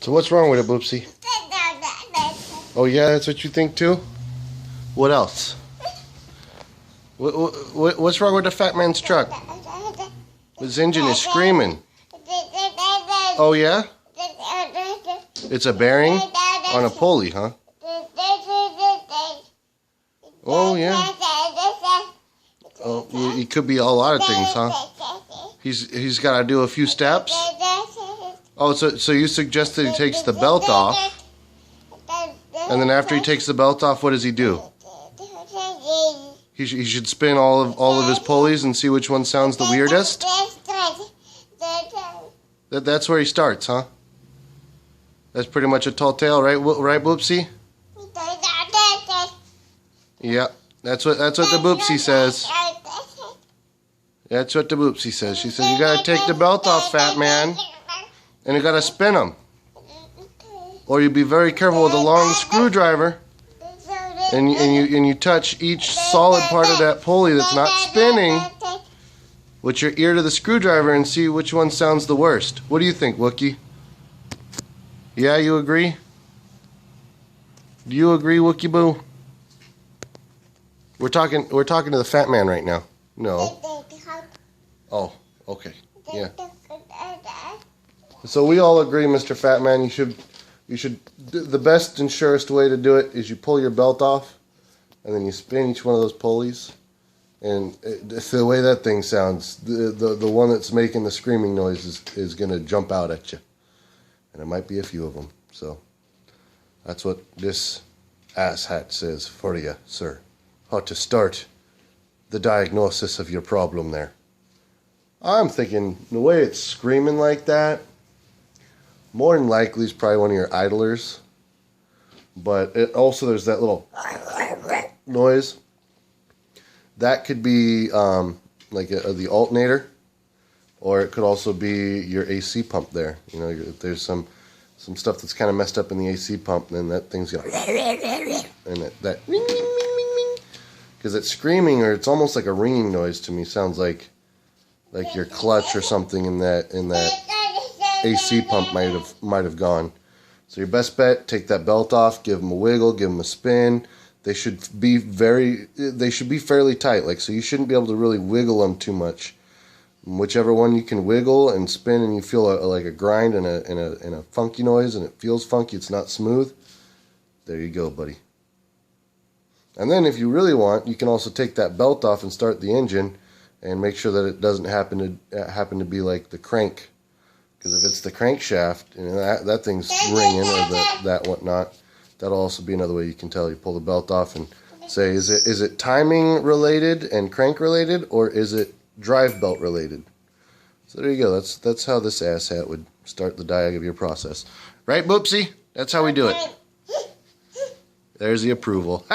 So what's wrong with it, Boopsie? Oh yeah, that's what you think too? What else? What's wrong with the fat man's truck? His engine is screaming. Oh yeah? It's a bearing on a pulley, huh? Oh yeah. Oh, it could be a lot of things, huh? He's got to do a few steps. Oh, so you suggested he takes the belt off, and then after he takes the belt off, what does he do? He should spin all of his pulleys and see which one sounds the weirdest. That's where he starts, huh? That's pretty much a tall tale, right? Right, Boopsie? Yeah, that's what the Boopsie says. That's what the Boopsie says. She says you gotta take the belt off, fat man, and you gotta spin them, or you be very careful with a long screwdriver, and you touch each solid part of that pulley that's not spinning with your ear to the screwdriver and see which one sounds the worst. What do you think, Wookie? Yeah, you agree? Do you agree, Wookie Boo? We're talking to the fat man right now. No. Oh, okay. Yeah. So we all agree, Mr. Fat Man, you should the best and surest way to do it is you pull your belt off and then you spin each one of those pulleys, and the way that thing sounds, the one that's making the screaming noise is going to jump out at you. And it might be a few of them. So that's what this asshat says for you, sir. How to start the diagnosis of your problem there. I'm thinking the way it's screaming like that, more than likely it's probably one of your idlers. But it also, there's that little noise. That could be like the alternator, or it could also be your AC pump there. You know, if there's some stuff that's kind of messed up in the AC pump, then that thing's going and that because it's screaming, or it's almost like a ringing noise to me. Sounds like your clutch or something in that AC pump might have gone. So your best bet, take that belt off, give them a wiggle, give them a spin. They should be fairly tight, like, so you shouldn't be able to really wiggle them too much. Whichever one you can wiggle and spin and you feel like a grind and a funky noise and it feels funky, it's not smooth, there you go, buddy. And then if you really want, you can also take that belt off and start the engine and make sure that it doesn't happen to be like the crank. Because if it's the crankshaft and that thing's ringing, or that whatnot, that'll also be another way you can tell. You pull the belt off and say, is it timing related and crank related, or is it drive belt related? So there you go. That's how this asshat would start the diag of your process. Right, Boopsie? That's how we do it. There's the approval.